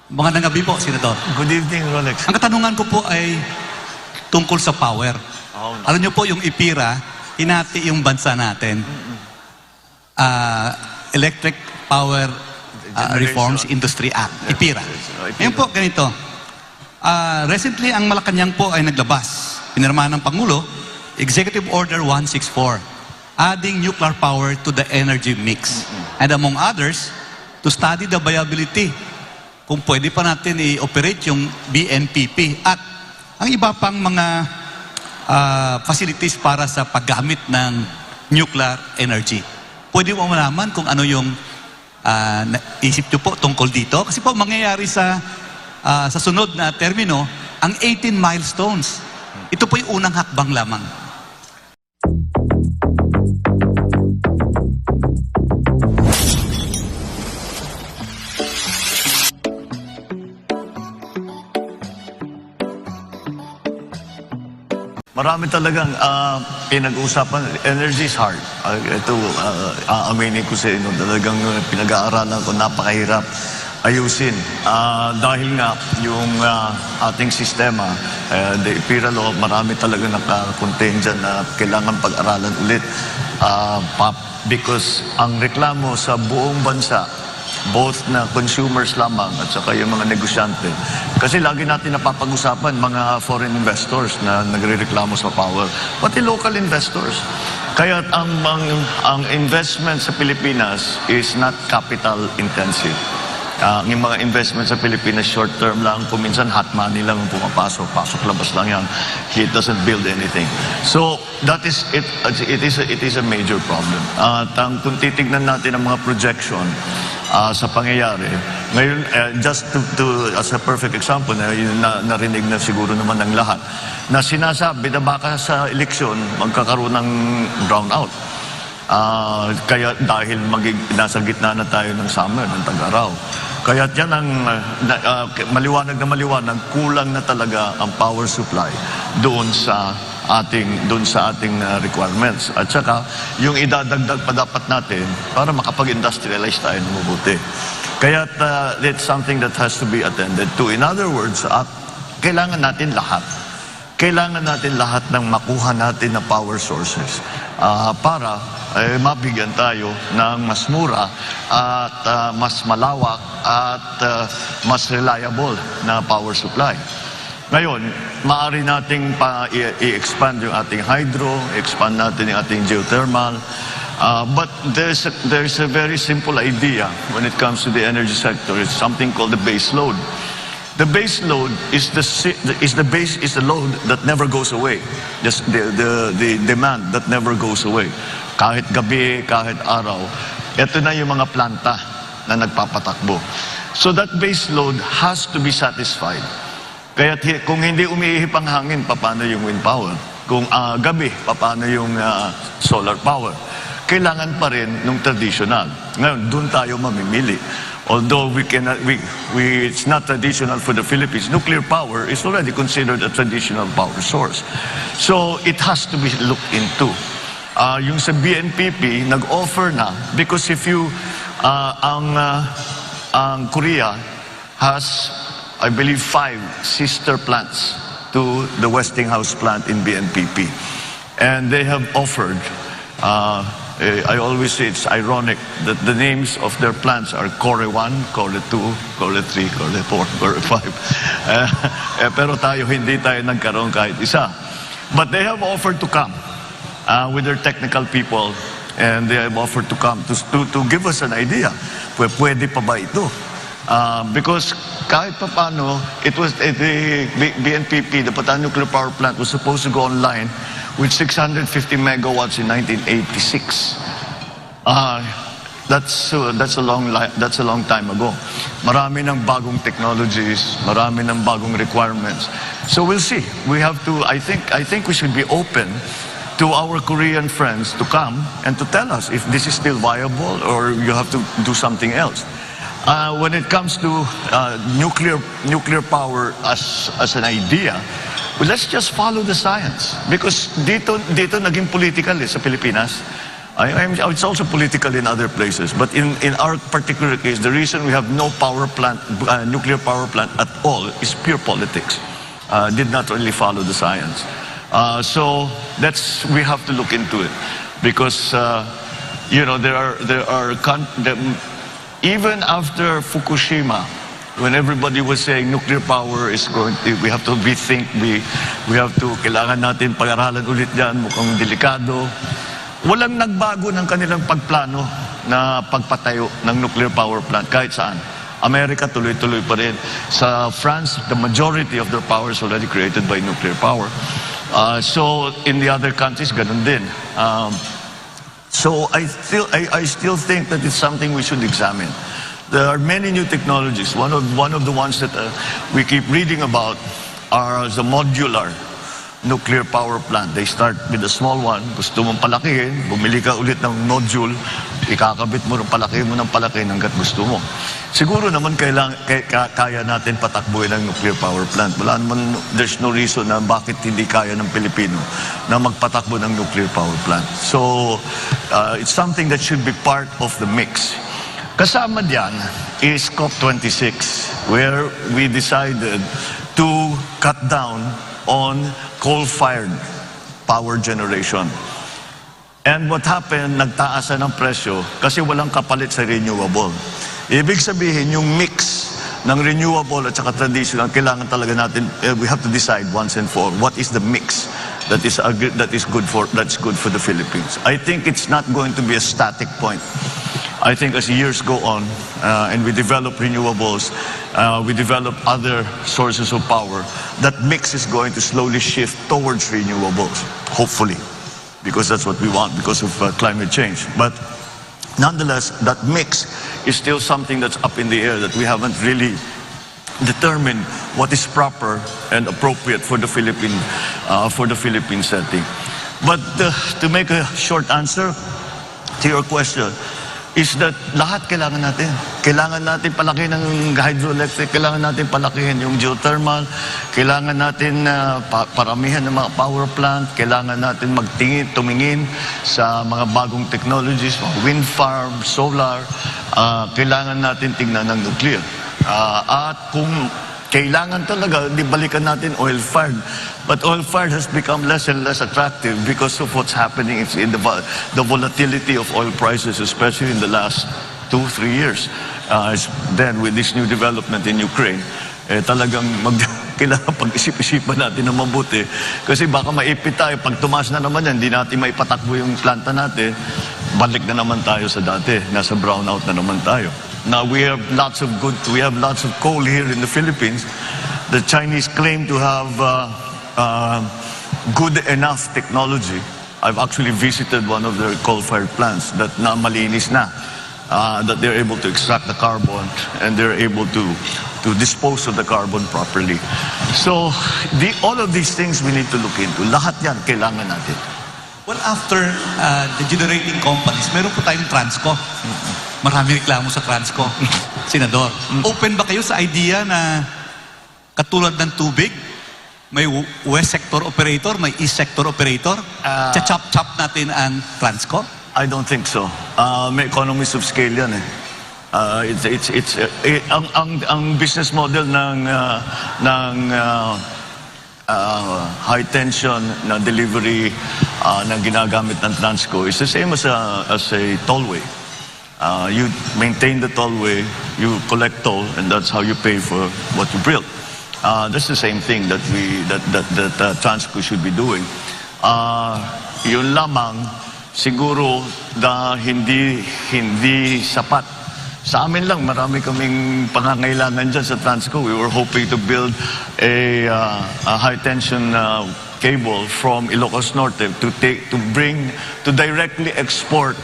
Magandang gabi po, Senador. Good evening, Rolex. Ang katanungan ko po ay tungkol sa power. Alam niyo po, yung IPIRA, hinati yung bansa natin. Electric Power Reforms Industry Act, IPIRA. Ngayon po, ganito. Recently, ang Malacanang po ay naglabas. Pinirmahan ng Pangulo, Executive Order 164, adding nuclear power to the energy mix. And among others, to study the viability kung pwede pa natin i-operate yung BNPP at ang iba pang mga facilities para sa paggamit ng nuclear energy. Pwede mo malaman kung ano yung isip nyo po tungkol dito? Kasi po mangyayari sa sunod na termino, ang 18 milestones. Ito po yung unang hakbang lamang. Marami talagang pinag-uusapan. Energy is hard. Ito, aaminin ko sa inyo, talagang pinag-aaralan ko, napakahirap ayusin. Dahil nga, yung ating sistema, the IPIRA law, marami talaga nakakontain dyan na kailangan pag-aralan ulit. Because ang reklamo sa buong bansa, both na consumers lamang at saka yung mga negosyante. Kasi lagi natin napapag-usapan mga foreign investors na nagre-reklamo sa power, pati local investors. Kaya ang investment sa Pilipinas is not capital intensive. Yung mga investment sa Pilipinas short term lang, kuminsan hot money lang ang pumapasok, pasok-labas lang yan. It doesn't build anything. So that is it. It is a major problem. At kung titignan natin ang mga projection sa pangyayari, ngayon just as a perfect example, narinig na siguro naman ng lahat, na sinasabi na baka sa eleksyon magkakaroon ng brownout. Kaya dahil nasa gitna na tayo ng summer, ng tag-araw. Kaya yan ang maliwanag na maliwanag, kulang na talaga ang power supply doon sa ating requirements. At saka, yung idadagdag pa dapat natin para makapag-industrialize tayo ng mabuti. Kaya it's something that has to be attended to. In other words, kailangan natin lahat. Kailangan natin lahat ng makuha natin na power sources para mabigyan tayo ng mas mura at mas malawak at mas reliable na power supply. Ngayon, maaari nating i-expand yung ating hydro, expand natin yung ating geothermal, but there's a very simple idea when it comes to the energy sector. It's something called the base load. The base load is the load that never goes away. Just the demand that never goes away. Kahit gabi, kahit araw, ito na yung mga planta na nagpapatakbo. So that base load has to be satisfied. Kaya kung hindi umiihip ang hangin, paano yung wind power? Kung gabi, paano yung solar power? Kailangan pa rin ng traditional. Ngayon, doon tayo mamimili. Although it's not traditional for the Philippines, nuclear power is already considered a traditional power source. So it has to be looked into. Yung sa BNPP, nag-offer na, because if you, ang Korea has, I believe, 5 sister plants to the Westinghouse plant in BNPP. And they have offered, I always say it's ironic that the names of their plants are Core 1, Core 2, Core 3, Core 4, Core 5. Pero hindi tayo nagkaroon kahit isa. But they have offered to come with their technical people, and they have offered to come to give us an idea. Pwede pa ba ito? Because kahit pa paano, the BNPP, the Bataan Nuclear Power Plant, was supposed to go online with 650 megawatts in 1986. That's a long time ago. Marami ng bagong technologies, marami ng bagong requirements. So we'll see. We have to. I think we should be open to our Korean friends to come and to tell us if this is still viable or you have to do something else. When it comes to nuclear power as an idea, well, let's just follow the science. Because dito naging political sa Pilipinas. It's also political in other places, but in our particular case, the reason we have no power plant, nuclear power plant at all is pure politics. Did not really follow the science. So we have to look into it because even after Fukushima, when everybody was saying nuclear power is we have to rethink, we have to, kailangan natin pag-aralan ulit yan, mukhang delikado. Walang nagbago ng kanilang pagplano na pagpatayo ng nuclear power plant kahit saan. Amerika tuloy-tuloy pa rin. Sa France, the majority of their power is already created by nuclear power. So in the other countries, ganun din. So I still think that it's something we should examine. There are many new technologies. One of the ones that we keep reading about are the modular nuclear power plant. They start with a small one. Gusto mong palakihin, bumili ka ulit ng module, ikakabit mo, palaki mo ng palaki hanggat gusto mo. Siguro naman kaya natin patakbuhin ang nuclear power plant. Wala naman, there's no reason na bakit hindi kaya ng Pilipino na magpatakbo ng nuclear power plant. So, it's something that should be part of the mix. Kasama diyan is COP26, where we decided to cut down on coal-fired power generation. And what happened, nagtaasan ng presyo kasi walang kapalit sa renewable. Ibig sabihin, yung mix ng renewable at saka traditional, kailangan talaga natin, we have to decide once and for all, what is the mix that's good for the Philippines. I think it's not going to be a static point. I think as years go on and we develop renewables, we develop other sources of power, that mix is going to slowly shift towards renewables, hopefully, because that's what we want because of climate change. But nonetheless, that mix is still something that's up in the air that we haven't really determined what is proper and appropriate for the Philippine setting. But to make a short answer to your question, is that lahat kailangan natin. Kailangan natin palakihin ng hydroelectric, kailangan natin palakihin yung geothermal, kailangan natin paramihan ng mga power plant, kailangan natin tumingin sa mga bagong technologies, wind farm, solar, kailangan natin tingnan ng nuclear. At kung kailangan talaga, di balikan natin oil-fired. But oil-fired has become less and less attractive because of what's happening in the volatility of oil prices, especially in the last 2-3 years. Then with this new development in Ukraine, talagang kailangan pag-isip-isipan natin na mabuti. Kasi baka maipit tayo, pag tumaas na naman yan, hindi natin maipatakbo yung planta natin, balik na naman tayo sa dati, nasa brownout na naman tayo. Now we have lots of coal here in the Philippines. The Chinese claim to have good enough technology. I've actually visited one of their coal-fired plants that na malinis na, that they're able to extract the carbon and they're able to dispose of the carbon properly. So all of these things we need to look into. Lahat yan kailangan natin. Well, after the generating companies, meron po tayong Transco. Marami reklamo sa Transco. Senador, open ba kayo sa idea na katulad ng tubig, may west sector operator, may east sector operator, chop natin ang Transco? I don't think so. May economies of scale yan eh. Ang business model ng high tension na delivery na ginagamit ng Transco is the same as a tollway. You maintain the tollway, you collect toll, and that's how you pay for what you build. That's the same thing that Transco should be doing. Yun lamang, siguro hindi sapat. Sa amin lang, marami kaming pangangailangan dyan sa Transco. We were hoping to build a high-tension cable from Ilocos Norte to directly export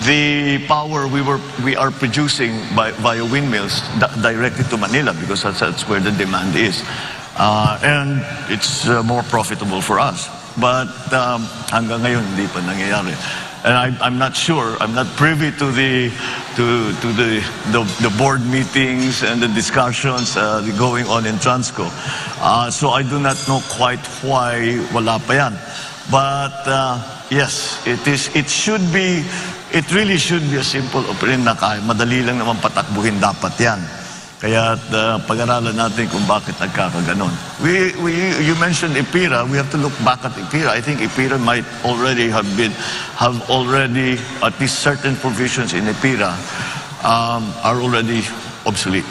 the power we are producing via windmills directly to Manila because that's where the demand is. And it's more profitable for us. But hanggang ngayon, hindi pa nangyayari. And I'm not sure, I'm not privy to the board meetings and the discussions going on in Transco. So I do not know quite why wala pa yan. But Yes, it is. It really should be a simple operation na kaya. Madali lang naman patakbuhin dapat yan. Kaya pag-aralan natin kung bakit nagkakaganon. You mentioned IPIRA. We have to look back at IPIRA. I think IPIRA might already have already, at least certain provisions in IPIRA are already obsolete.